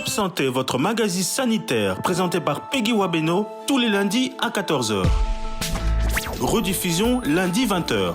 Top Santé, votre magazine sanitaire, présenté par Peggy Wabeno, tous les lundis à 14h. Rediffusion lundi 20h.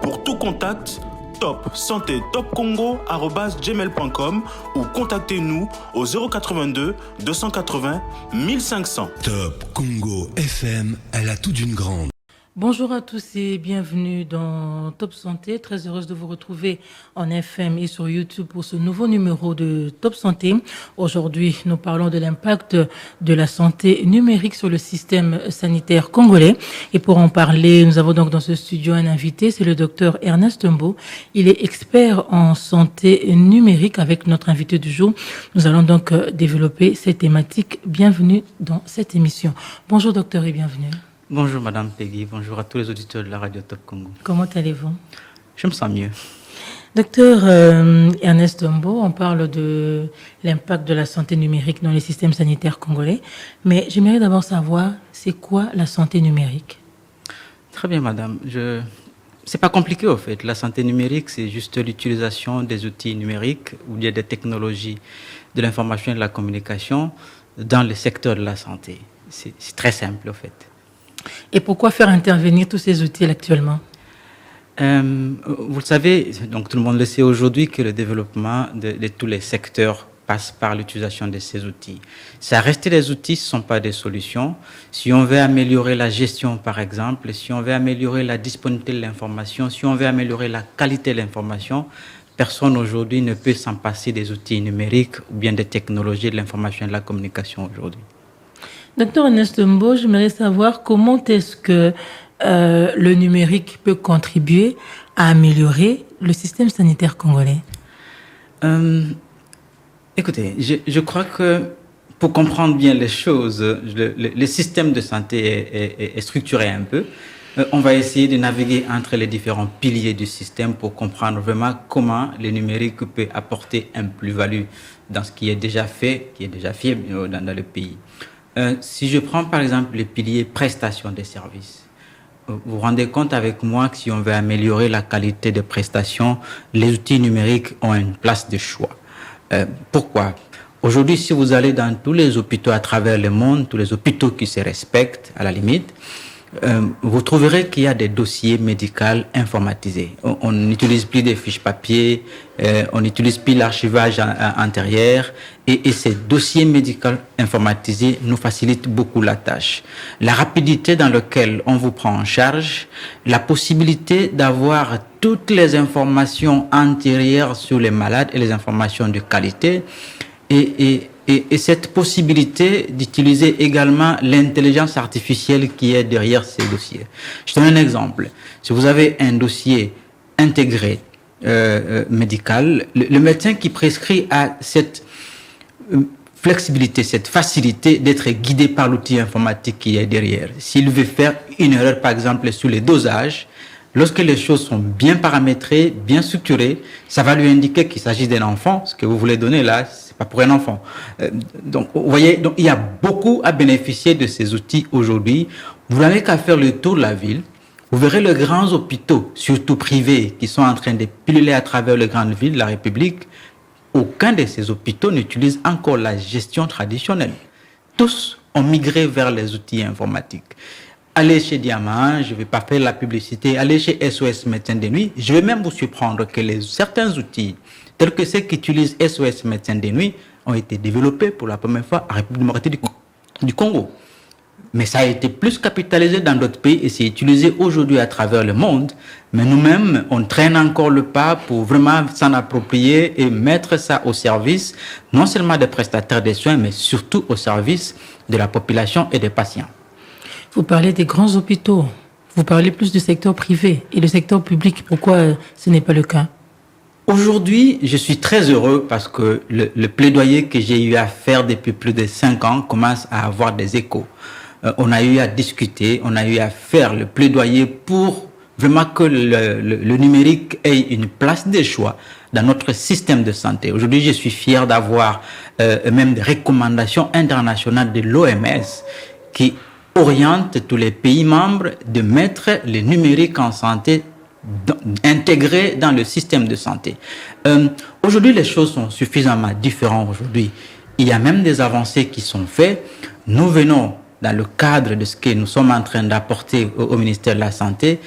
Pour tout contact, top santé topcongo@gmail.com ou contactez-nous au 082 280 1500. Top Congo FM, elle a tout d'une grande. Bonjour à tous et bienvenue dans Top Santé. Très heureuse de vous retrouver en FM et sur YouTube pour ce nouveau numéro de Top Santé. Aujourd'hui, nous parlons de l'impact de la santé numérique sur le système sanitaire congolais. Et pour en parler, nous avons donc dans ce studio un invité, c'est le docteur Ernest Mbo. Il est expert en santé numérique. Avec notre invité du jour, nous allons donc développer cette thématique. Bienvenue dans cette émission. Bonjour docteur et bienvenue. Bonjour Madame Peggy, bonjour à tous les auditeurs de la radio Top Congo. Comment allez-vous? Je me sens mieux. Docteur Ernest Mbo, on parle de l'impact de la santé numérique dans les systèmes sanitaires congolais, mais j'aimerais d'abord savoir, c'est quoi la santé numérique? Très bien Madame, c'est pas compliqué au fait. La santé numérique, c'est juste l'utilisation des outils numériques ou bien des technologies de l'information et de la communication dans le secteur de la santé. C'est très simple au fait. Et pourquoi faire intervenir tous ces outils actuellement? Vous le savez, donc tout le monde le sait aujourd'hui, que le développement de tous les secteurs passe par l'utilisation de ces outils. Ça reste des outils, ce ne sont pas des solutions. Si on veut améliorer la gestion, par exemple, si on veut améliorer la disponibilité de l'information, si on veut améliorer la qualité de l'information, personne aujourd'hui ne peut s'en passer des outils numériques ou bien des technologies de l'information et de la communication aujourd'hui. Docteur Ernest Mbo, j'aimerais savoir comment est-ce que le numérique peut contribuer à améliorer le système sanitaire congolais. Écoutez, je crois que pour comprendre bien les choses, le système de santé est structuré un peu. On va essayer de naviguer entre les différents piliers du système pour comprendre vraiment comment le numérique peut apporter un plus-value dans ce qui est déjà fait dans le pays. Si je prends par exemple les piliers prestations des services, vous vous rendez compte avec moi que si on veut améliorer la qualité des prestations, les outils numériques ont une place de choix. Pourquoi? Aujourd'hui, si vous allez dans tous les hôpitaux à travers le monde, tous les hôpitaux qui se respectent à la limite, vous trouverez qu'il y a des dossiers médicaux informatisés. On n'utilise plus des fiches papier, on n'utilise plus l'archivage antérieur et ces dossiers médicaux informatisés nous facilitent beaucoup la tâche. La rapidité dans laquelle on vous prend en charge, la possibilité d'avoir toutes les informations antérieures sur les malades et les informations de qualité et cette possibilité d'utiliser également l'intelligence artificielle qui est derrière ces dossiers. Je donne un exemple. Si vous avez un dossier intégré médical, le médecin qui prescrit a cette flexibilité, cette facilité d'être guidé par l'outil informatique qui est derrière. S'il veut faire une erreur, par exemple, sur les dosages, lorsque les choses sont bien paramétrées, bien structurées, ça va lui indiquer qu'il s'agit d'un enfant. Ce que vous voulez donner là, c'est pas pour un enfant. Donc, vous voyez, donc il y a beaucoup à bénéficier de ces outils aujourd'hui. Vous n'avez qu'à faire le tour de la ville. Vous verrez les grands hôpitaux, surtout privés, qui sont en train de piluler à travers les grandes villes de la République. Aucun de ces hôpitaux n'utilise encore la gestion traditionnelle. Tous ont migré vers les outils informatiques. Allez chez Diamant, je ne vais pas faire la publicité, allez chez SOS Médecins de Nuit. Je vais même vous surprendre que certains outils, tels que ceux qui utilisent SOS Médecins de Nuit, ont été développés pour la première fois en République démocratique du Congo. Mais ça a été plus capitalisé dans d'autres pays et c'est utilisé aujourd'hui à travers le monde. Mais nous-mêmes, on traîne encore le pas pour vraiment s'en approprier et mettre ça au service, non seulement des prestataires de soins, mais surtout au service de la population et des patients. Vous parlez des grands hôpitaux, vous parlez plus du secteur privé et le secteur public. Pourquoi ce n'est pas le cas? Aujourd'hui, je suis très heureux parce que le plaidoyer que j'ai eu à faire depuis plus de 5 ans commence à avoir des échos. On a eu à discuter, on a eu à faire le plaidoyer pour vraiment que le numérique ait une place de choix dans notre système de santé. Aujourd'hui, je suis fier d'avoir même des recommandations internationales de l'OMS qui oriente tous les pays membres de mettre le numérique en santé intégré dans le système de santé. Aujourd'hui, les choses sont suffisamment différentes aujourd'hui. Il y a même des avancées qui sont faites. Nous venons, dans le cadre de ce que nous sommes en train d'apporter au ministère de la Santé,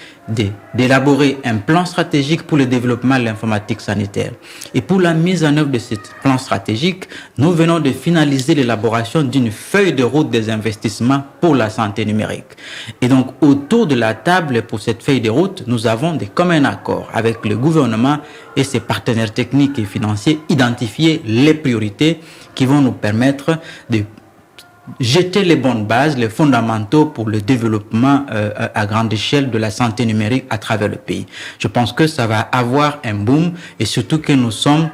d'élaborer un plan stratégique pour le développement de l'informatique sanitaire. Et pour la mise en œuvre de ce plan stratégique, nous venons de finaliser l'élaboration d'une feuille de route des investissements pour la santé numérique. Et donc, autour de la table pour cette feuille de route, nous avons des communs accords avec le gouvernement et ses partenaires techniques et financiers, identifier les priorités qui vont nous permettre de jeter les bonnes bases, les fondamentaux pour le développement à grande échelle de la santé numérique à travers le pays. Je pense que ça va avoir un boom et surtout que nous sommes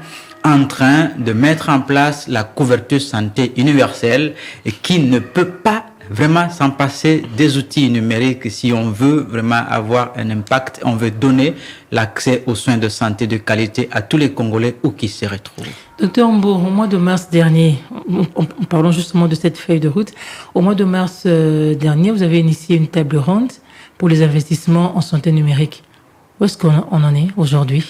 en train de mettre en place la couverture santé universelle et qui ne peut pas vraiment s'en passer des outils numériques si on veut vraiment avoir un impact, on veut donner l'accès aux soins de santé de qualité à tous les Congolais où qu'ils se retrouvent. Docteur Mbour, au mois de mars dernier, parlons justement de cette feuille de route, au mois de mars dernier, vous avez initié une table ronde pour les investissements en santé numérique. Où est-ce qu'on en est aujourd'hui ?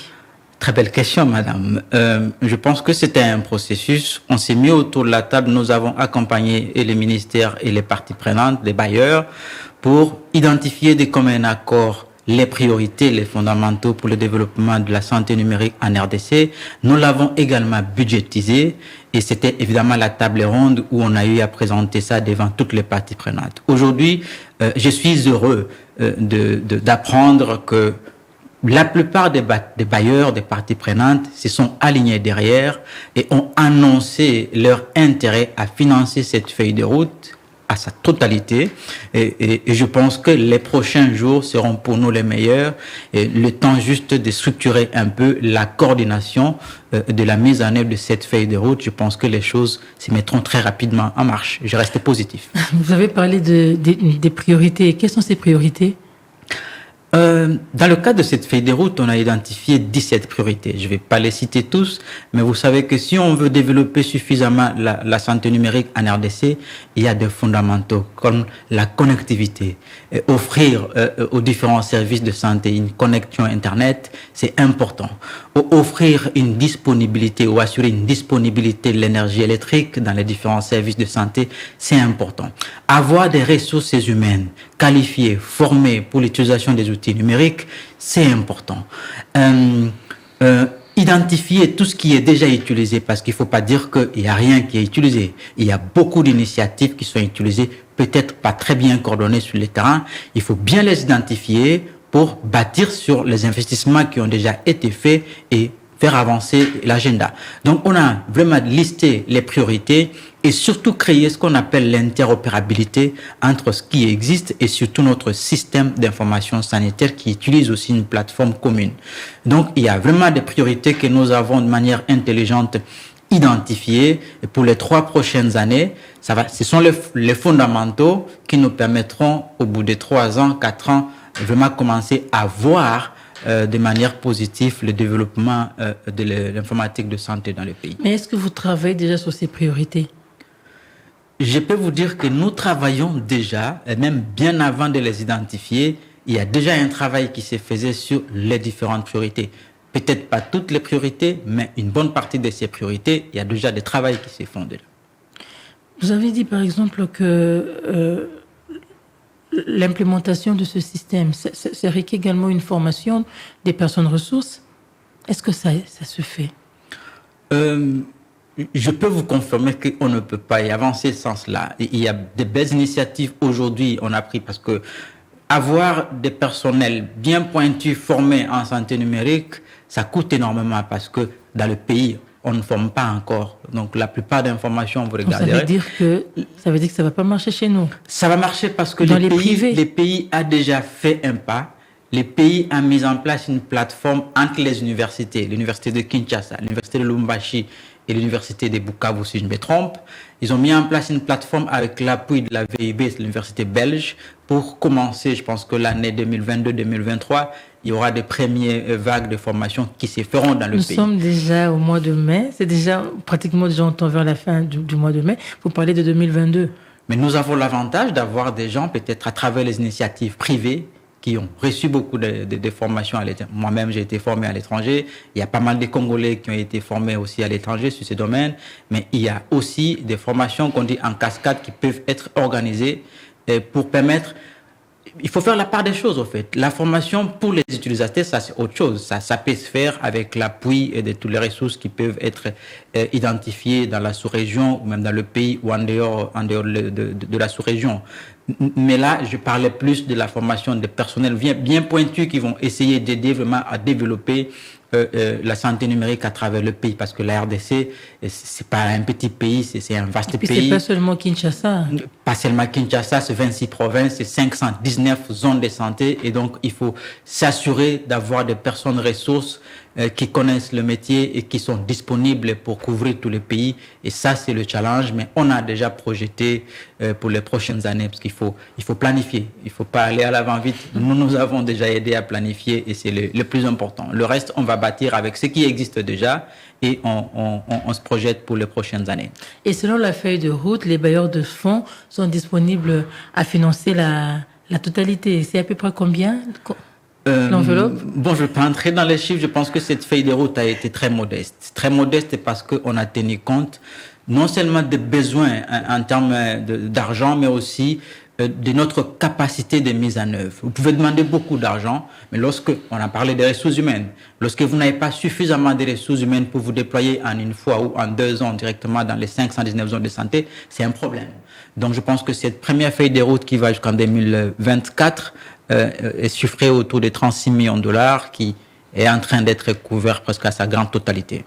Très belle question, madame. Je pense que c'était un processus. On s'est mis autour de la table. Nous avons accompagné et les ministères et les parties prenantes, les bailleurs, pour identifier des communs accords les priorités, les fondamentaux pour le développement de la santé numérique en RDC. Nous l'avons également budgétisé et c'était évidemment la table ronde où on a eu à présenter ça devant toutes les parties prenantes. Aujourd'hui, je suis heureux d'apprendre que la plupart des bailleurs, des parties prenantes, se sont alignés derrière et ont annoncé leur intérêt à financer cette feuille de route à sa totalité. Et je pense que les prochains jours seront pour nous les meilleurs. Et le temps juste de structurer un peu la coordination de la mise en œuvre de cette feuille de route. Je pense que les choses se mettront très rapidement en marche. Je reste positif. Vous avez parlé des priorités. Quelles sont ces priorités ? Dans le cadre de cette feuille de route, on a identifié 17 priorités. Je ne vais pas les citer tous, mais vous savez que si on veut développer suffisamment la santé numérique en RDC, il y a des fondamentaux comme la connectivité. Offrir aux différents services de santé une connexion Internet, c'est important. Offrir une disponibilité ou assurer une disponibilité de l'énergie électrique dans les différents services de santé, c'est important. Avoir des ressources humaines qualifiées, formées pour l'utilisation des outils numériques, c'est important. Identifier tout ce qui est déjà utilisé, parce qu'il ne faut pas dire qu'il n'y a rien qui est utilisé. Il y a beaucoup d'initiatives qui sont utilisées, peut-être pas très bien coordonnées sur le terrain. Il faut bien les identifier pour bâtir sur les investissements qui ont déjà été faits et faire avancer l'agenda. Donc, on a vraiment listé les priorités et surtout créer ce qu'on appelle l'interopérabilité entre ce qui existe et surtout notre système d'information sanitaire qui utilise aussi une plateforme commune. Donc, il y a vraiment des priorités que nous avons de manière intelligente identifiées et pour les 3 prochaines années. Ce sont les fondamentaux qui nous permettront, au bout de 3 ans, 4 ans, vraiment commencer à voir de manière positive le développement de l'informatique de santé dans le pays. Mais est-ce que vous travaillez déjà sur ces priorités ? Je peux vous dire que nous travaillons déjà, et même bien avant de les identifier, il y a déjà un travail qui se faisait sur les différentes priorités. Peut-être pas toutes les priorités, mais une bonne partie de ces priorités, il y a déjà des travaux qui se font déjà. Vous avez dit par exemple que l'implémentation de ce système, ça requiert également une formation des personnes ressources. Est-ce que ça se fait ? Je peux vous confirmer qu'on ne peut pas y avancer sans cela. Il y a des belles initiatives aujourd'hui, on a pris parce que avoir des personnels bien pointus, formés en santé numérique, ça coûte énormément parce que dans le pays, on ne forme pas encore. Donc, la plupart des informations, vous regarderez. Ça veut dire que ça ne va pas marcher chez nous. Ça va marcher parce que les pays a déjà fait un pas. Les pays ont mis en place une plateforme entre les universités, l'université de Kinshasa, l'université de Lubumbashi et l'université de Bukavu, si je ne me trompe. Ils ont mis en place une plateforme avec l'appui de la VIB, l'université belge, pour commencer, je pense que l'année 2022-2023, il y aura des premières vagues de formation qui se feront dans le pays. Nous sommes déjà au mois de mai, c'est déjà pratiquement déjà on tend vers la fin du mois de mai. Vous parlez de 2022. Mais nous avons l'avantage d'avoir des gens, peut-être à travers les initiatives privées, qui ont reçu beaucoup de formations à l'étranger. Moi-même, j'ai été formé à l'étranger. Il y a pas mal de Congolais qui ont été formés aussi à l'étranger sur ce domaine. Mais il y a aussi des formations qu'on dit en cascade qui peuvent être organisées pour permettre... Il faut faire la part des choses, en fait. La formation pour les utilisateurs, ça, c'est autre chose. Ça peut se faire avec l'appui de toutes les ressources qui peuvent être identifiées dans la sous-région ou même dans le pays ou en dehors de la sous-région. Mais là, je parlais plus de la formation des personnels bien pointus qui vont essayer d'aider vraiment à développer la santé numérique à travers le pays, parce que la RDC, c'est pas un petit pays, c'est un vaste pays. C'est pas seulement Kinshasa. Pas seulement Kinshasa, c'est 26 provinces, c'est 519 zones de santé, et donc il faut s'assurer d'avoir des personnes ressources qui connaissent le métier et qui sont disponibles pour couvrir tous les pays. Et ça, c'est le challenge, mais on a déjà projeté pour les prochaines années, parce qu'il faut planifier. Il faut pas aller à l'avant vite. Nous avons déjà aidé à planifier et c'est le plus important. Le reste, on va bâtir avec ce qui existe déjà et on se projette pour les prochaines années. Et selon la feuille de route, les bailleurs de fonds sont disponibles à financer la totalité. C'est à peu près combien l'enveloppe? Bon, je ne vais pas entrer dans les chiffres. Je pense que cette feuille de route a été très modeste. Très modeste parce qu'on a tenu compte non seulement des besoins en termes d'argent, mais aussi de notre capacité de mise en œuvre. Vous pouvez demander beaucoup d'argent, mais lorsque, on a parlé des ressources humaines, lorsque vous n'avez pas suffisamment de ressources humaines pour vous déployer en une fois ou en 2 ans directement dans les 519 zones de santé, c'est un problème. Donc je pense que cette première feuille de route qui va jusqu'en 2024 est chiffrée autour de 36 millions de dollars, qui est en train d'être couvert presque à sa grande totalité.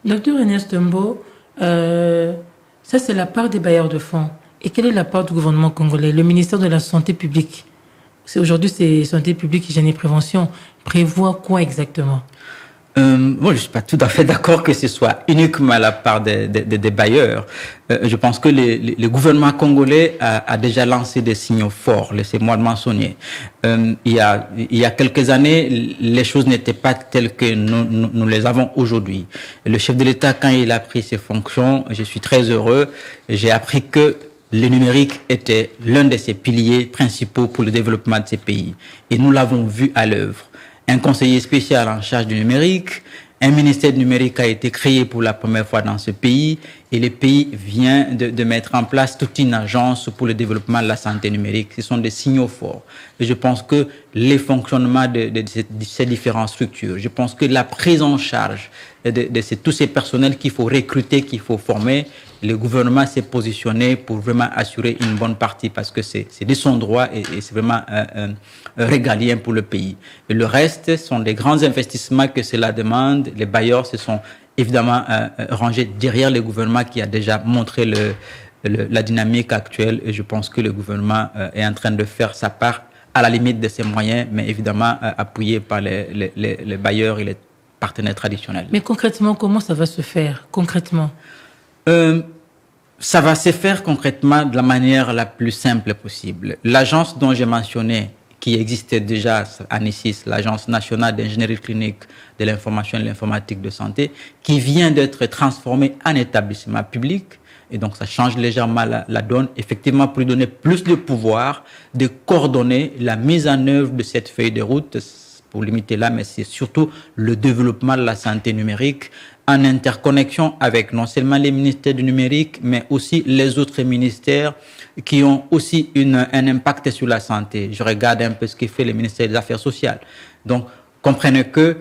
Docteur Ernest Mbo, ça c'est la part des bailleurs de fonds. Et quelle est la part du gouvernement congolais? Le ministère de la Santé publique, aujourd'hui c'est Santé publique, Hygiène et Prévention, prévoit quoi exactement? Moi, je suis pas tout à fait d'accord que ce soit uniquement la part des bailleurs. Je pense que le gouvernement congolais a déjà lancé des signaux forts, laissez-moi le mentionner. Il y a quelques années, les choses n'étaient pas telles que nous les avons aujourd'hui. Le chef de l'État, quand il a pris ses fonctions, je suis très heureux, j'ai appris que le numérique était l'un de ses piliers principaux pour le développement de ces pays. Et nous l'avons vu à l'œuvre. Un conseiller spécial en charge du numérique, un ministère du numérique a été créé pour la première fois dans ce pays et le pays vient de mettre en place toute une agence pour le développement de la santé numérique. Ce sont des signaux forts. Et je pense que les fonctionnements de ces différentes structures, je pense que la prise en charge de tous ces personnels qu'il faut recruter, qu'il faut former, le gouvernement s'est positionné pour vraiment assurer une bonne partie parce que c'est de son droit et c'est vraiment régalien pour le pays. Et le reste sont des grands investissements que cela demande. Les bailleurs se sont évidemment rangés derrière le gouvernement qui a déjà montré la dynamique actuelle et je pense que le gouvernement est en train de faire sa part à la limite de ses moyens, mais évidemment appuyé par les bailleurs et les partenaires traditionnels. Mais concrètement, comment ça va se faire concrètement? Ça va se faire concrètement de la manière la plus simple possible. L'agence dont j'ai mentionné, qui existait déjà à Nissis, l'Agence nationale d'ingénierie clinique de l'information et de l'informatique de santé, qui vient d'être transformée en établissement public, et donc ça change légèrement la donne, effectivement pour lui donner plus de pouvoir de coordonner la mise en œuvre de cette feuille de route, pour limiter là, mais c'est surtout le développement de la santé numérique en interconnexion avec non seulement les ministères du numérique, mais aussi les autres ministères qui ont aussi un impact sur la santé. Je regarde un peu ce que fait le ministère des Affaires sociales. Donc, comprenez que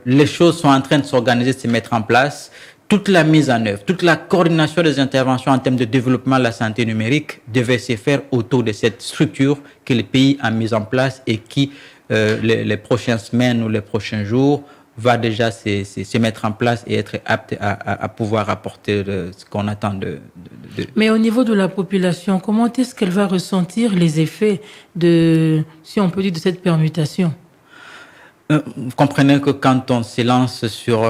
les choses sont en train de s'organiser, de se mettre en place. Toute la mise en œuvre, toute la coordination des interventions en termes de développement de la santé numérique devait se faire autour de cette structure que le pays a mise en place et qui, les prochaines semaines ou les prochains jours, va déjà se mettre en place et être apte à pouvoir apporter ce qu'on attend de... Mais au niveau de la population, comment est-ce qu'elle va ressentir les effets de, si on peut dire, de cette permutation? Vous comprenez que quand on se lance sur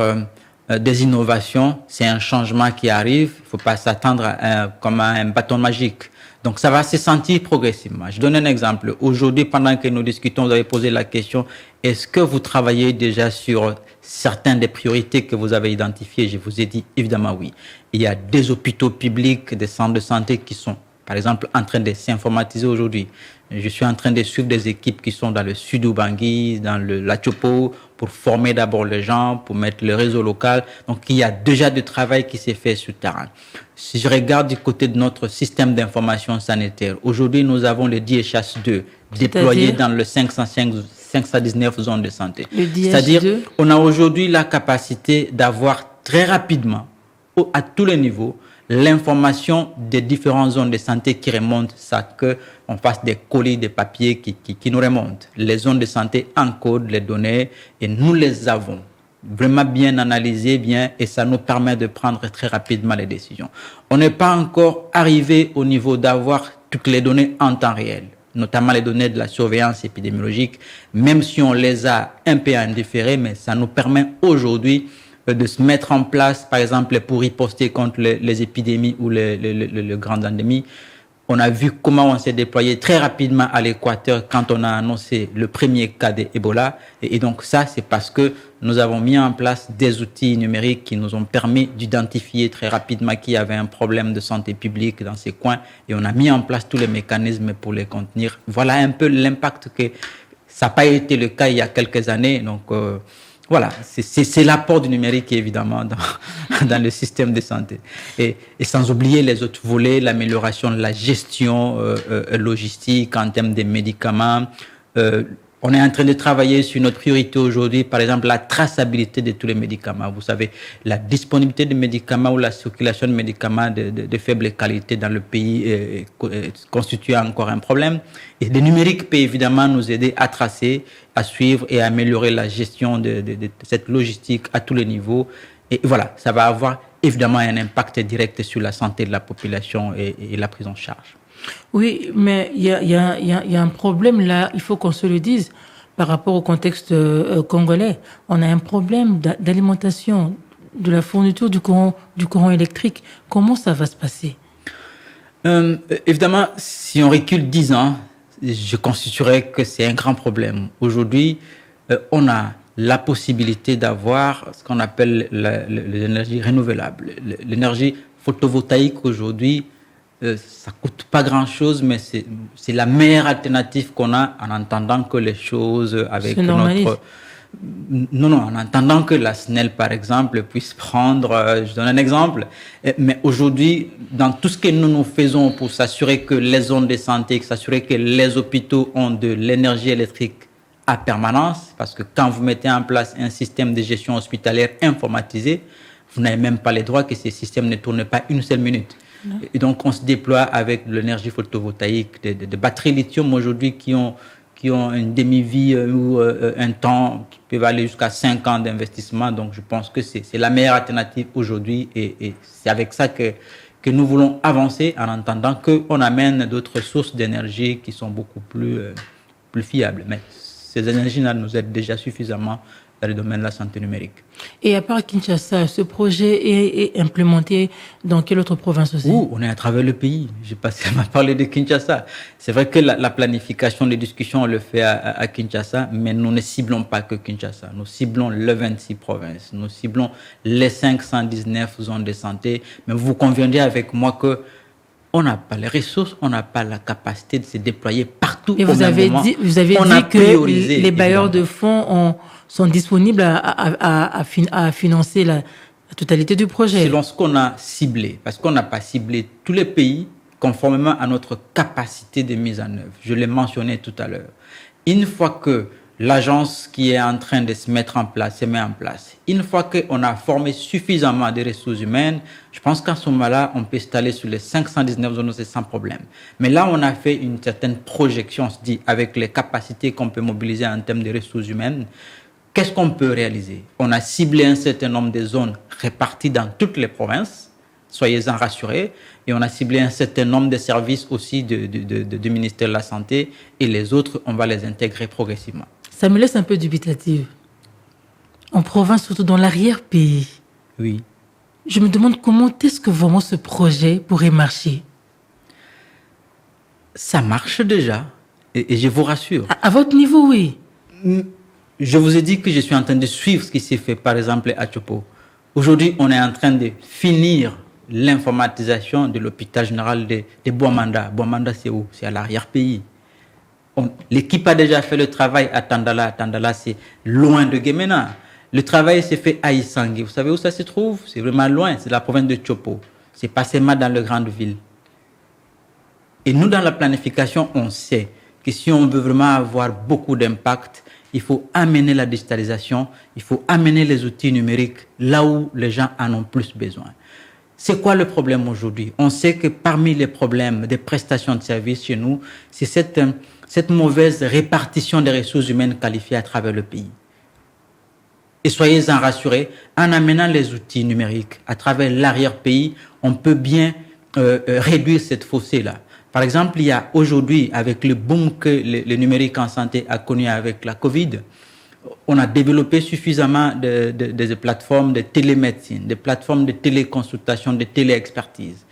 des innovations, c'est un changement qui arrive. Il ne faut pas s'attendre comme à un bâton magique. Donc, ça va se sentir progressivement. Je donne un exemple. Aujourd'hui, pendant que nous discutons, vous avez posé la question, est-ce que vous travaillez déjà sur certaines des priorités que vous avez identifiées? Je vous ai dit évidemment oui. Il y a des hôpitaux publics, des centres de santé qui sont par exemple, en train de s'informatiser aujourd'hui. Je suis en train de suivre des équipes qui sont dans le sud Ubangi, dans la Chopo, pour former d'abord les gens, pour mettre le réseau local. Donc, il y a déjà du travail qui s'est fait sur le terrain. Si je regarde du côté de notre système d'information sanitaire, aujourd'hui, nous avons le DHS2 déployé dans le 519 zones de santé. C'est-à-dire, on a aujourd'hui la capacité d'avoir très rapidement, à tous les niveaux, l'information des différentes zones de santé qui remontent, ça que on fasse des colis, des papiers qui nous remontent. Les zones de santé encodent les données et nous les avons vraiment bien analysées, et ça nous permet de prendre très rapidement les décisions. On n'est pas encore arrivé au niveau d'avoir toutes les données en temps réel, notamment les données de la surveillance épidémiologique, même si on les a un peu en différé, mais ça nous permet aujourd'hui de se mettre en place, par exemple, pour riposter contre les épidémies ou les grandes endémies. On a vu comment on s'est déployé très rapidement à l'Équateur quand on a annoncé le premier cas d'Ebola. Et donc ça, c'est parce que nous avons mis en place des outils numériques qui nous ont permis d'identifier très rapidement qu'il y avait un problème de santé publique dans ces coins. Et on a mis en place tous les mécanismes pour les contenir. Voilà un peu l'impact que ça n'a pas été le cas il y a quelques années. Donc, voilà, c'est l'apport du numérique évidemment dans le système de santé. Et sans oublier les autres volets, l'amélioration de la gestion logistique en termes de médicaments. On est en train de travailler sur notre priorité aujourd'hui, par exemple la traçabilité de tous les médicaments. Vous savez, la disponibilité de médicaments ou la circulation de médicaments de faible qualité dans le pays constitue encore un problème. Et le numérique peut évidemment nous aider à tracer, à suivre et à améliorer la gestion de cette logistique à tous les niveaux. Et voilà, ça va avoir évidemment un impact direct sur la santé de la population et la prise en charge. Oui, mais il y a un problème là, il faut qu'on se le dise, par rapport au contexte congolais. On a un problème d'alimentation, de la fourniture du courant électrique. Comment ça va se passer? Évidemment, si on recule 10 ans, je considérerais que c'est un grand problème. Aujourd'hui, on a la possibilité d'avoir ce qu'on appelle l'énergie renouvelable. L'énergie photovoltaïque aujourd'hui, ça coûte pas grand-chose, mais c'est la meilleure alternative qu'on a en entendant que les choses avec notre... Non, en attendant que la SNEL, par exemple, puisse prendre... je donne un exemple. Mais aujourd'hui, dans tout ce que nous faisons pour s'assurer que les zones de santé, s'assurer que les hôpitaux ont de l'énergie électrique à permanence, parce que quand vous mettez en place un système de gestion hospitalière informatisé, vous n'avez même pas les droits que ces systèmes ne tournent pas une seule minute. Et donc, on se déploie avec de l'énergie photovoltaïque, des batteries lithium aujourd'hui qui ont une demi-vie ou un temps qui peut aller jusqu'à 5 ans d'investissement. Donc, je pense que c'est la meilleure alternative aujourd'hui et c'est avec ça que nous voulons avancer en entendant qu'on amène d'autres sources d'énergie qui sont beaucoup plus fiables. Mais ces énergies-là nous aident déjà suffisamment dans le domaine de la santé numérique. Et à part Kinshasa, ce projet est implémenté dans quelle autre province aussi? On est à travers le pays. Je n'ai pas seulement parlé de Kinshasa. C'est vrai que la planification, les discussions, on le fait à Kinshasa, mais nous ne ciblons pas que Kinshasa. Nous ciblons les 26 provinces. Nous ciblons les 519 zones de santé. Mais vous conviendrez avec moi que on n'a pas les ressources, on n'a pas la capacité de se déployer partout. Et vous avez dit que les bailleurs de fonds sont disponibles à financer la totalité du projet. Selon ce qu'on a ciblé, parce qu'on n'a pas ciblé tous les pays conformément à notre capacité de mise en œuvre. Je l'ai mentionné tout à l'heure. Une fois que l'agence qui est en train de se mettre en place se met en place, une fois qu'on a formé suffisamment de ressources humaines, je pense qu'à ce moment-là, on peut s'installer sur les 519 zones sans problème. Mais là, on a fait une certaine projection, on se dit, avec les capacités qu'on peut mobiliser en termes de ressources humaines, qu'est-ce qu'on peut réaliser? On a ciblé un certain nombre de zones réparties dans toutes les provinces, soyez-en rassurés, et on a ciblé un certain nombre de services aussi du ministère de la Santé, et les autres, on va les intégrer progressivement. Ça me laisse un peu dubitative. En province, surtout dans l'arrière-pays. Oui. Je me demande comment est-ce que vraiment ce projet pourrait marcher. Ça marche déjà, et je vous rassure. À votre niveau, oui. Je vous ai dit que je suis en train de suivre ce qui s'est fait, par exemple, à Chopo. Aujourd'hui, on est en train de finir l'informatisation de l'hôpital général de Bouamanda. Bouamanda, c'est où? C'est à l'arrière-pays. L'équipe a déjà fait le travail à Tandala. Tandala, c'est loin de Guémena. Le travail s'est fait à Isangui. Vous savez où ça se trouve? C'est vraiment loin. C'est la province de Tchopo. C'est pas seulement dans les grandes villes. Et nous, dans la planification, on sait que si on veut vraiment avoir beaucoup d'impact, il faut amener la digitalisation, il faut amener les outils numériques là où les gens en ont plus besoin. C'est quoi le problème aujourd'hui? On sait que parmi les problèmes des prestations de services chez nous, c'est cette mauvaise répartition des ressources humaines qualifiées à travers le pays. Et soyez-en rassurés, en amenant les outils numériques à travers l'arrière-pays, on peut bien réduire cette fossé-là. Par exemple, il y a aujourd'hui, avec le boom que le numérique en santé a connu avec la Covid, on a développé suffisamment de plateformes de télémédecine, de plateformes de téléconsultation, de téléexpertise.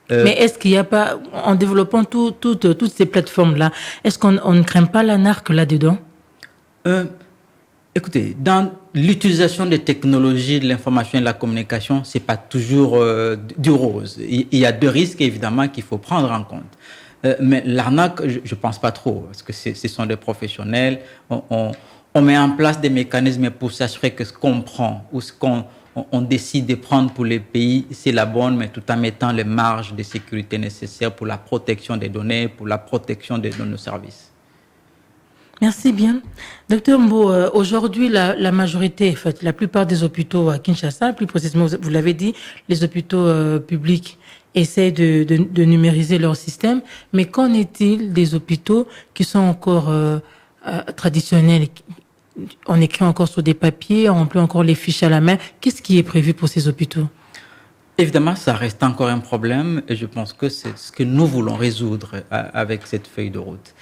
Mais est-ce qu'il n'y a pas, en développant toutes ces plateformes-là, est-ce qu'on ne craint pas l'anarque là-dedans? Écoutez, dans l'utilisation des technologies de l'information et de la communication, c'est pas toujours du rose. Il y a deux risques, évidemment, qu'il faut prendre en compte. Mais l'arnaque, je pense pas trop, parce que ce sont des professionnels. On met en place des mécanismes pour s'assurer que ce qu'on prend ou ce qu'on décide de prendre pour les pays, c'est la bonne, mais tout en mettant les marges de sécurité nécessaires pour la protection des données, pour la protection de nos services. Merci bien. Docteur Mbo, aujourd'hui, la majorité, en fait, la plupart des hôpitaux à Kinshasa, plus précisément, vous l'avez dit, les hôpitaux publics essaient de numériser leur système. Mais qu'en est-il des hôpitaux qui sont encore traditionnels? On écrit encore sur des papiers, on remplit encore les fiches à la main. Qu'est-ce qui est prévu pour ces hôpitaux? Évidemment, ça reste encore un problème et je pense que c'est ce que nous voulons résoudre avec cette feuille de route.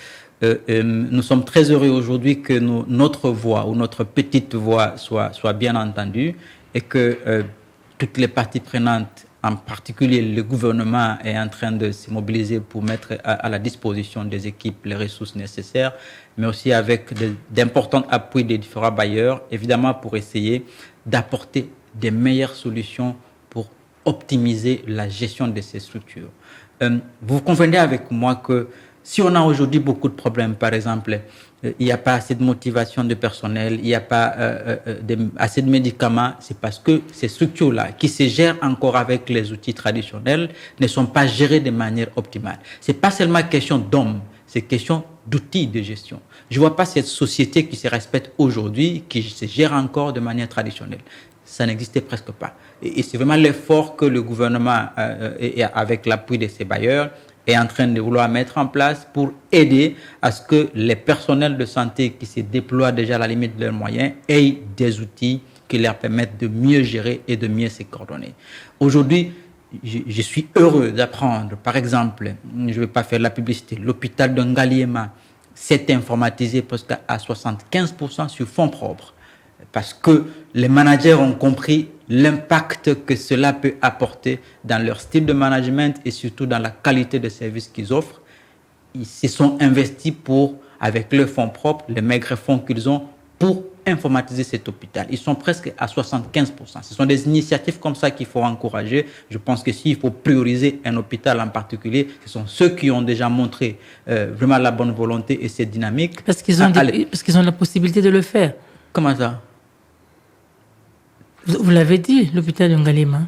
Nous sommes très heureux aujourd'hui que notre voix ou notre petite voix soit bien entendue et que toutes les parties prenantes, en particulier le gouvernement, est en train de se mobiliser pour mettre à la disposition des équipes les ressources nécessaires, mais aussi avec d'importants appuis des différents bailleurs, évidemment pour essayer d'apporter des meilleures solutions pour optimiser la gestion de ces structures. Vous convenez avec moi que si on a aujourd'hui beaucoup de problèmes, par exemple, il n'y a pas assez de motivation de personnel, il n'y a pas assez de médicaments, c'est parce que ces structures-là, qui se gèrent encore avec les outils traditionnels, ne sont pas gérées de manière optimale. Ce n'est pas seulement question d'hommes, c'est question d'outils de gestion. Je ne vois pas cette société qui se respecte aujourd'hui, qui se gère encore de manière traditionnelle. Ça n'existait presque pas. Et c'est vraiment l'effort que le gouvernement, avec l'appui de ses bailleurs, est en train de vouloir mettre en place pour aider à ce que les personnels de santé qui se déploient déjà à la limite de leurs moyens aient des outils qui leur permettent de mieux gérer et de mieux se coordonner. Aujourd'hui, je suis heureux d'apprendre, par exemple, je ne vais pas faire la publicité, l'hôpital de Ngaliema s'est informatisé presque à 75% sur fonds propres parce que les managers ont compris l'impact que cela peut apporter dans leur style de management et surtout dans la qualité de services qu'ils offrent. Ils se sont investis avec leurs fonds propres, les maigres fonds qu'ils ont, pour informatiser cet hôpital. Ils sont presque à 75%. Ce sont des initiatives comme ça qu'il faut encourager. Je pense que s'il faut prioriser un hôpital en particulier, ce sont ceux qui ont déjà montré vraiment la bonne volonté et cette dynamique. Parce qu'ils ont la possibilité de le faire. Comment ça? Vous l'avez dit, l'hôpital de Ngaliema.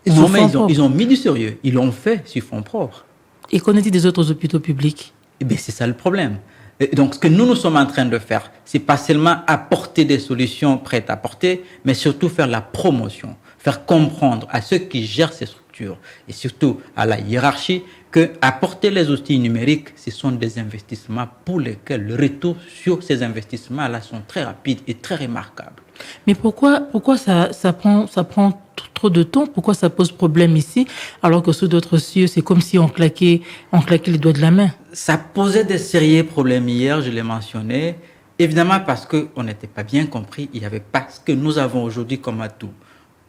Non, mais ils ont mis du sérieux. Ils l'ont fait sur fonds propres. Et qu'en est-il des autres hôpitaux publics? Eh bien, c'est ça le problème. Et donc, ce que nous sommes en train de faire, c'est pas seulement apporter des solutions prêtes à porter, mais surtout faire la promotion, faire comprendre à ceux qui gèrent ces structures et surtout à la hiérarchie que apporter les outils numériques, ce sont des investissements pour lesquels le retour sur ces investissements-là sont très rapides et très remarquables. Mais pourquoi ça prend trop de temps? Pourquoi ça pose problème ici, alors que sous d'autres cieux, c'est comme si on claquait les doigts de la main? Ça posait des sérieux problèmes hier, je l'ai mentionné. Évidemment parce qu'on n'était pas bien compris, il n'y avait pas ce que nous avons aujourd'hui comme atout.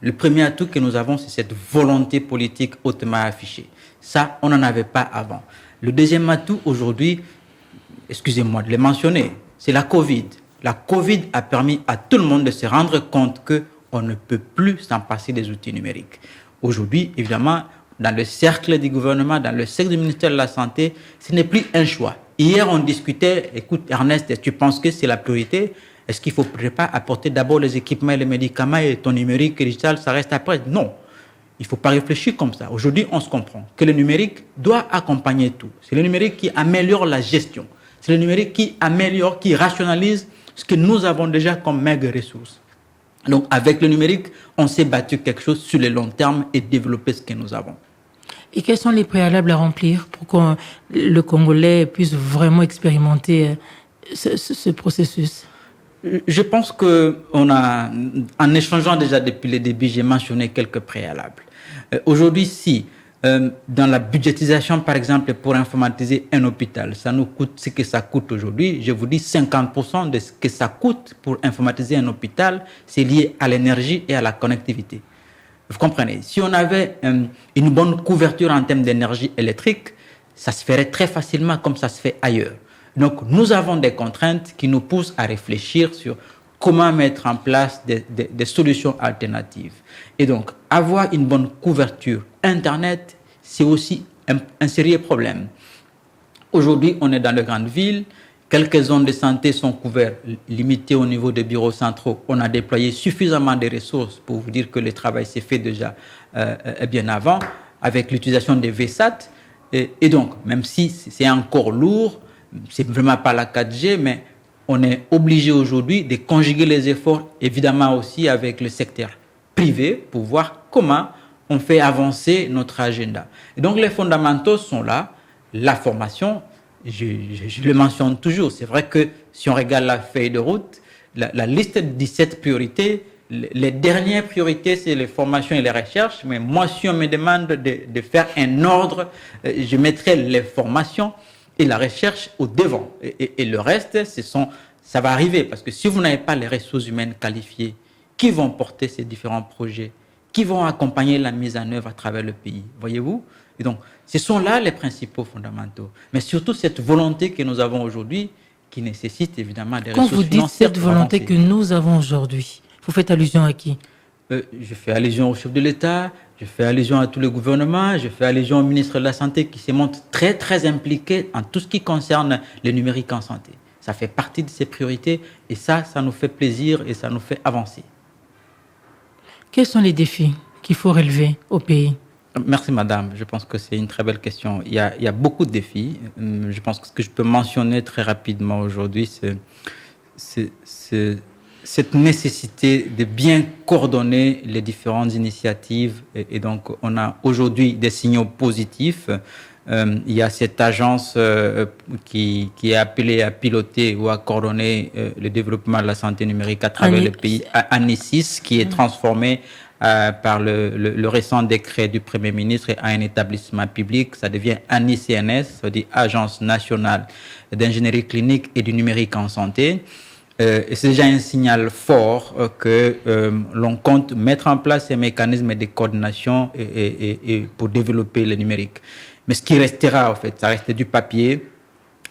Le premier atout que nous avons, c'est cette volonté politique hautement affichée. Ça, on n'en avait pas avant. Le deuxième atout aujourd'hui, excusez-moi de le mentionner, c'est la Covid. La Covid a permis à tout le monde de se rendre compte qu'on ne peut plus s'en passer des outils numériques. Aujourd'hui, évidemment, dans le cercle du gouvernement, dans le cercle du ministère de la Santé, ce n'est plus un choix. Hier, on discutait, écoute Ernest, est-ce que tu penses que c'est la priorité? Est-ce qu'il ne faudrait pas apporter d'abord les équipements et les médicaments et ton numérique et digital, ça reste après? Non, il ne faut pas réfléchir comme ça. Aujourd'hui, on se comprend que le numérique doit accompagner tout. C'est le numérique qui améliore la gestion. C'est le numérique qui améliore, qui rationalise ce que nous avons déjà comme maigres ressources. Donc, avec le numérique, on s'est battu quelque chose sur le long terme et développer ce que nous avons. Et quels sont les préalables à remplir pour que le Congolais puisse vraiment expérimenter ce processus? Je pense qu'on a, en échangeant déjà depuis le début, j'ai mentionné quelques préalables. Aujourd'hui, si dans la budgétisation, par exemple, pour informatiser un hôpital, ça nous coûte ce que ça coûte aujourd'hui. Je vous dis 50% de ce que ça coûte pour informatiser un hôpital, c'est lié à l'énergie et à la connectivité. Vous comprenez? Si on avait une bonne couverture en termes d'énergie électrique, ça se ferait très facilement comme ça se fait ailleurs. Donc, nous avons des contraintes qui nous poussent à réfléchir sur comment mettre en place des solutions alternatives. Et donc, avoir une bonne couverture Internet, c'est aussi un sérieux problème. Aujourd'hui, on est dans les grandes villes. Quelques zones de santé sont couvertes, limitées au niveau des bureaux centraux. On a déployé suffisamment de ressources pour vous dire que le travail s'est fait déjà bien avant, avec l'utilisation des VSAT. Et donc, même si c'est encore lourd, c'est vraiment pas la 4G, mais on est obligé aujourd'hui de conjuguer les efforts, évidemment aussi avec le secteur privé, pour voir comment on fait avancer notre agenda. Et donc, les fondamentaux sont là. La formation, je le mentionne toujours, c'est vrai que si on regarde la feuille de route, la liste de 17 priorités, les dernières priorités, c'est les formations et les recherches, mais moi, si on me demande de faire un ordre, je mettrai les formations et la recherche au devant. Et le reste, ça va arriver, parce que si vous n'avez pas les ressources humaines qualifiées, qui vont porter ces différents projets, qui vont accompagner la mise en œuvre à travers le pays, voyez-vous? Et donc, ce sont là les principaux fondamentaux. Mais surtout cette volonté que nous avons aujourd'hui, qui nécessite évidemment des ressources financières. Quand vous dites cette volonté que nous avons aujourd'hui, vous faites allusion à qui? Je fais allusion au chef de l'État, je fais allusion à tous les gouvernements, je fais allusion au ministre de la Santé qui se montre très, très impliqué en tout ce qui concerne le numérique en santé. Ça fait partie de ses priorités et ça nous fait plaisir et ça nous fait avancer. Quels sont les défis qu'il faut relever au pays? Merci madame, je pense que c'est une très belle question. Il y a beaucoup de défis. Je pense que ce que je peux mentionner très rapidement aujourd'hui, c'est cette nécessité de bien coordonner les différentes initiatives. Et donc, on a aujourd'hui des signaux positifs. Il y a cette agence qui est appelée à piloter ou à coordonner le développement de la santé numérique à travers le pays, ANISIS, qui est transformée par le récent décret du Premier ministre à un établissement public. Ça devient ANICNS, c'est-à-dire Agence nationale d'ingénierie clinique et du numérique en santé. Et c'est déjà un signal fort que l'on compte mettre en place ces mécanismes de coordination et pour développer le numérique. Mais ce qui restera, en fait, ça reste du papier,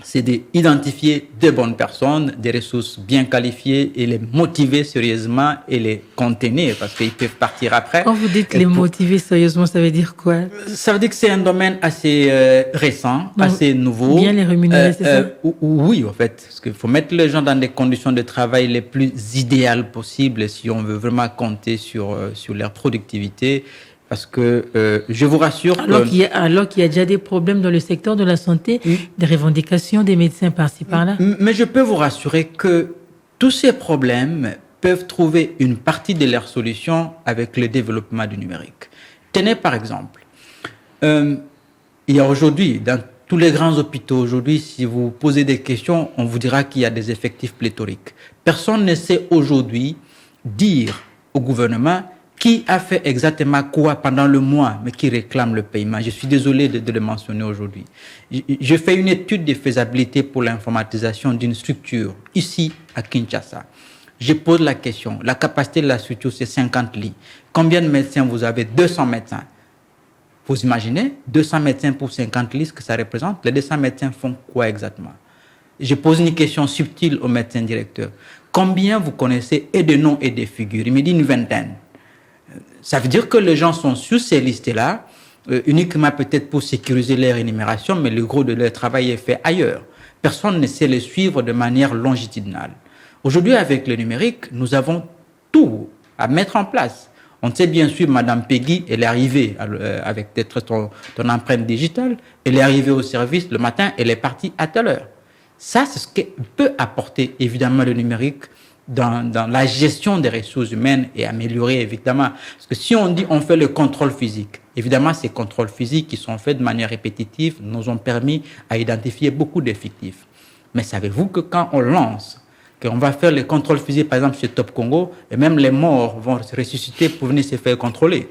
c'est d'identifier de bonnes personnes, des ressources bien qualifiées et les motiver sérieusement et les contenir parce qu'ils peuvent partir après. Quand vous dites les motiver sérieusement, ça veut dire quoi? Ça veut dire que c'est un domaine assez récent, donc, assez nouveau. Bien les rémunérer, c'est ça? Oui, en fait, parce qu'il faut mettre les gens dans des conditions de travail les plus idéales possibles si on veut vraiment compter sur leur productivité. Parce que je vous rassure alors qu'il y a déjà des problèmes dans le secteur de la santé, des revendications des médecins par-ci par-là. Mais je peux vous rassurer que tous ces problèmes peuvent trouver une partie de leur solution avec le développement du numérique. Tenez par exemple, il y a aujourd'hui, dans tous les grands hôpitaux aujourd'hui, si vous posez des questions, on vous dira qu'il y a des effectifs pléthoriques. Personne ne sait aujourd'hui dire au gouvernement qui a fait exactement quoi pendant le mois, mais qui réclame le paiement. Je suis désolé de le mentionner aujourd'hui. Je fais une étude de faisabilité pour l'informatisation d'une structure ici à Kinshasa. Je pose la question, la capacité de la structure c'est 50 lits. Combien de médecins vous avez? 200 médecins. Vous imaginez 200 médecins pour 50 lits, ce que ça représente? Les 200 médecins font quoi exactement? Je pose une question subtile au médecin directeur. Combien vous connaissez et de noms et de figures? Il me dit une vingtaine. Ça veut dire que les gens sont sur ces listes-là, uniquement peut-être pour sécuriser leur énumération, mais le gros de leur travail est fait ailleurs. Personne ne sait les suivre de manière longitudinale. Aujourd'hui, avec le numérique, nous avons tout à mettre en place. On sait bien sûr, Madame Peggy, elle est arrivée avec peut-être ton empreinte digitale, elle est arrivée au service le matin, elle est partie à telle heure. Ça, c'est ce que peut apporter évidemment le numérique dans la gestion des ressources humaines et améliorer évidemment. Parce que si on dit on fait le contrôle physique, évidemment ces contrôles physiques qui sont faits de manière répétitive nous ont permis à identifier beaucoup d'effectifs. Mais savez-vous que quand on lance, qu'on va faire les contrôles physiques par exemple chez Top Congo, et même les morts vont se ressusciter pour venir se faire contrôler.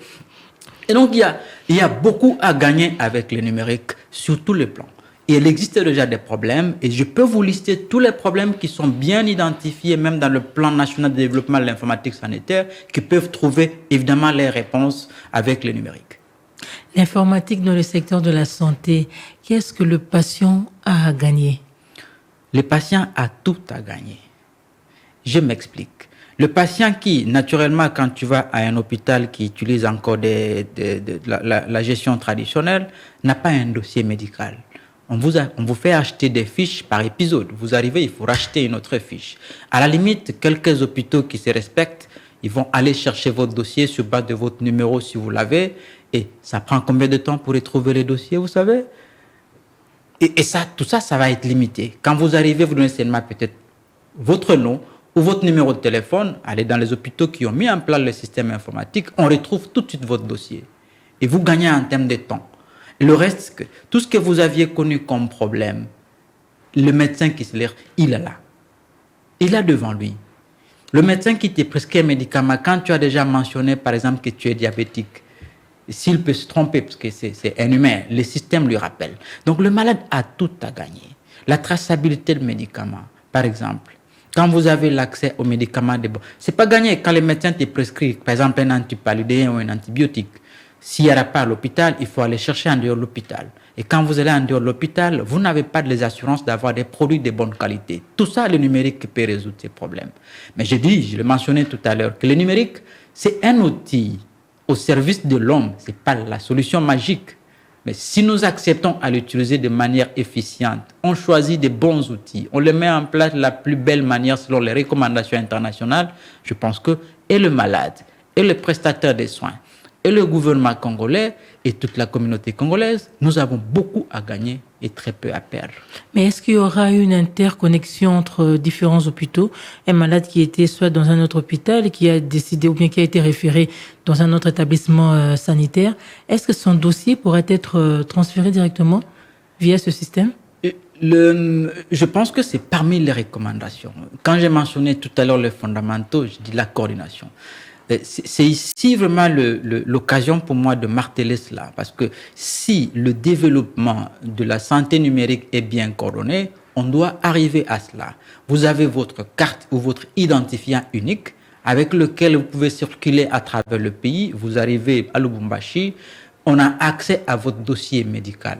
Et donc il y a beaucoup à gagner avec le numérique sur tous les plans. Et il existe déjà des problèmes, et je peux vous lister tous les problèmes qui sont bien identifiés, même dans le plan national de développement de l'informatique sanitaire, qui peuvent trouver évidemment les réponses avec le numérique. L'informatique dans le secteur de la santé, qu'est-ce que le patient a à gagner? Le patient a tout à gagner. Je m'explique. Le patient qui, naturellement, quand tu vas à un hôpital qui utilise encore la gestion traditionnelle, n'a pas un dossier médical. On vous fait acheter des fiches par épisode. Vous arrivez, il faut racheter une autre fiche. À la limite, quelques hôpitaux qui se respectent, ils vont aller chercher votre dossier sur base de votre numéro si vous l'avez. Et ça prend combien de temps pour retrouver les dossiers, vous savez? Et ça, tout ça, ça va être limité. Quand vous arrivez, vous donnez seulement peut-être votre nom ou votre numéro de téléphone. Allez dans les hôpitaux qui ont mis en place le système informatique, on retrouve tout de suite votre dossier. Et vous gagnez en termes de temps. Le reste, tout ce que vous aviez connu comme problème, le médecin qui se lève, il est là. Il est devant lui. Le médecin qui te prescrit un médicament, quand tu as déjà mentionné, par exemple, que tu es diabétique, s'il peut se tromper, parce que c'est un humain, le système lui rappelle. Donc, le malade a tout à gagner. La traçabilité de médicaments, par exemple. Quand vous avez l'accès aux médicaments, c'est pas gagné quand le médecin te prescrit, par exemple, un antipaludéen ou un antibiotique. S'il n'y a pas à l'hôpital, il faut aller chercher en dehors de l'hôpital. Et quand vous allez en dehors de l'hôpital, vous n'avez pas les assurances d'avoir des produits de bonne qualité. Tout ça, le numérique peut résoudre ces problèmes. Mais je l'ai mentionné tout à l'heure, que le numérique, c'est un outil au service de l'homme. Ce n'est pas la solution magique. Mais si nous acceptons à l'utiliser de manière efficiente, on choisit des bons outils, on les met en place de la plus belle manière selon les recommandations internationales, je pense que et le malade, et le prestataire des soins, et le gouvernement congolais et toute la communauté congolaise, nous avons beaucoup à gagner et très peu à perdre. Mais est-ce qu'il y aura une interconnexion entre différents hôpitaux? Un malade qui était soit dans un autre hôpital, qui a décidé ou bien qui a été référé dans un autre établissement sanitaire, est-ce que son dossier pourrait être transféré directement via ce système? Je pense que c'est parmi les recommandations. Quand j'ai mentionné tout à l'heure les fondamentaux, je dis la coordination. C'est ici vraiment l'occasion pour moi de marteler cela, parce que si le développement de la santé numérique est bien coordonné, on doit arriver à cela. Vous avez votre carte ou votre identifiant unique avec lequel vous pouvez circuler à travers le pays. Vous arrivez à Lubumbashi, on a accès à votre dossier médical.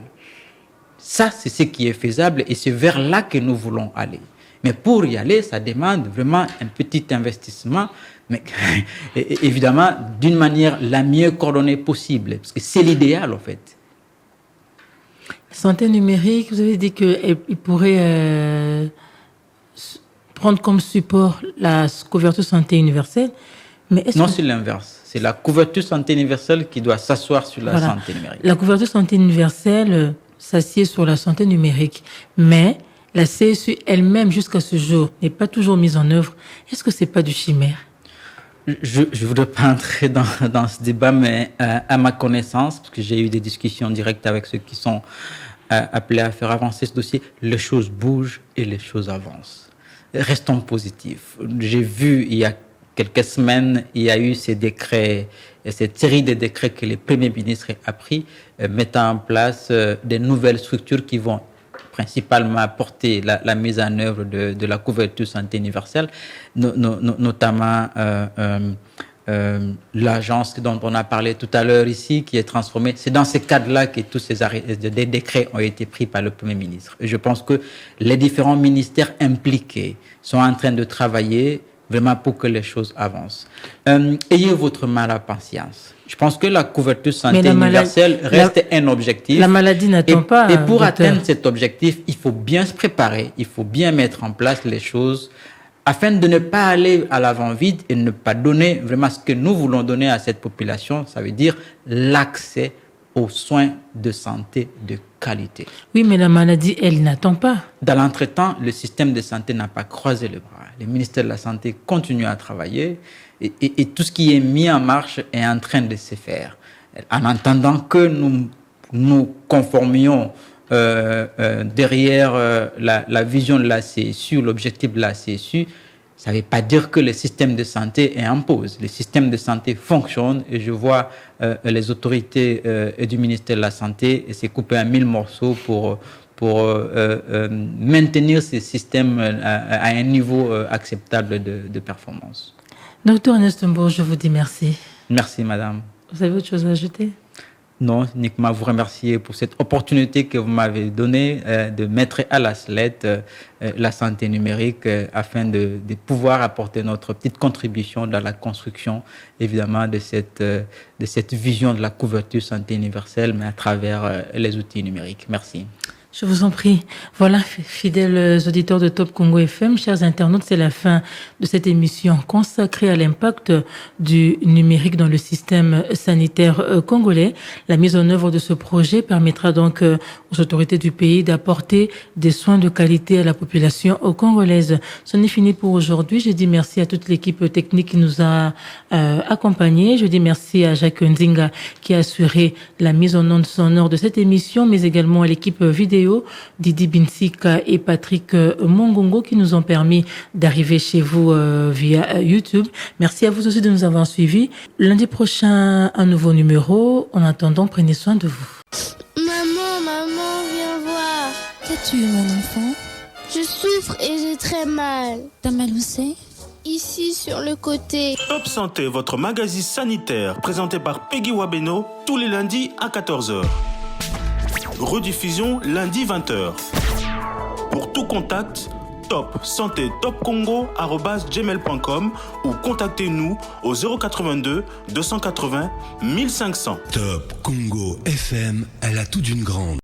Ça, c'est ce qui est faisable et c'est vers là que nous voulons aller. Mais pour y aller, ça demande vraiment un petit investissement, mais évidemment d'une manière la mieux coordonnée possible, parce que c'est l'idéal en fait. Santé numérique, vous avez dit qu'il pourrait prendre comme support la couverture santé universelle, mais non, c'est l'inverse. C'est la couverture santé universelle qui doit s'asseoir sur la santé numérique. La couverture santé universelle s'assied sur la santé numérique, mais la CSU elle-même, jusqu'à ce jour, n'est pas toujours mise en œuvre. Est-ce que c'est pas du chimère? Je ne voudrais pas entrer dans ce débat, mais à ma connaissance, parce que j'ai eu des discussions directes avec ceux qui sont appelés à faire avancer ce dossier, les choses bougent et les choses avancent. Restons positifs. J'ai vu il y a quelques semaines, il y a eu ces décrets, cette série de décrets que le Premier ministre a pris, mettant en place des nouvelles structures qui vont principalement apporter la mise en œuvre de la couverture santé universelle, notamment l'agence dont on a parlé tout à l'heure ici, qui est transformée. C'est dans ce cadre-là que tous des décrets ont été pris par le Premier ministre. Et je pense que les différents ministères impliqués sont en train de travailler vraiment pour que les choses avancent. Ayez votre mal à patience. Je pense que la couverture santé universelle reste un objectif. La maladie n'attend pas. Et pour docteur. atteindre cet objectif, il faut bien se préparer, il faut bien mettre en place les choses afin de ne pas aller à l'avant vite et ne pas donner vraiment ce que nous voulons donner à cette population, ça veut dire l'accès aux soins de santé de qualité. Oui, mais la maladie, elle n'attend pas. Dans l'entretemps, le système de santé n'a pas croisé les bras. Le ministère de la Santé continue à travailler et tout ce qui est mis en marche est en train de se faire. En attendant que nous nous conformions derrière la vision de la CSU, l'objectif de la CSU, ça ne veut pas dire que le système de santé est en pause. Le système de santé fonctionne et je vois les autorités du ministère de la Santé se couper en 1000 morceaux pour maintenir ce système à un niveau acceptable de performance. Docteur Ernest Mbour, je vous dis merci. Merci, madame. Vous avez autre chose à ajouter? Non, uniquement vous remercier pour cette opportunité que vous m'avez donnée de mettre à la sellette la santé numérique afin de pouvoir apporter notre petite contribution dans la construction, évidemment, de cette vision de la couverture santé universelle, mais à travers les outils numériques. Merci. Je vous en prie. Voilà, fidèles auditeurs de Top Congo FM, chers internautes, c'est la fin de cette émission consacrée à l'impact du numérique dans le système sanitaire congolais. La mise en œuvre de ce projet permettra donc aux autorités du pays d'apporter des soins de qualité à la population congolaise. Ce n'est fini pour aujourd'hui. Je dis merci à toute l'équipe technique qui nous a accompagnés. Je dis merci à Jacques Nzinga qui a assuré la mise en onde sonore de cette émission, mais également à l'équipe vidéo Didi Binsika et Patrick Mongongo qui nous ont permis d'arriver chez vous via YouTube. Merci à vous aussi de nous avoir suivis. Lundi prochain, un nouveau numéro. En attendant, prenez soin de vous. Maman, viens voir. Qu'as-tu, mon enfant? Je souffre et j'ai très mal. T'as mal où c'est? Ici, sur le côté. Top Santé, votre magazine sanitaire, présenté par Peggy Wabeno, tous les lundis à 14h. Rediffusion lundi 20h. Pour tout contact, top santé topcongo@gmail.com ou contactez-nous au 082 280 1500. Top Congo FM à la toute d'une grande.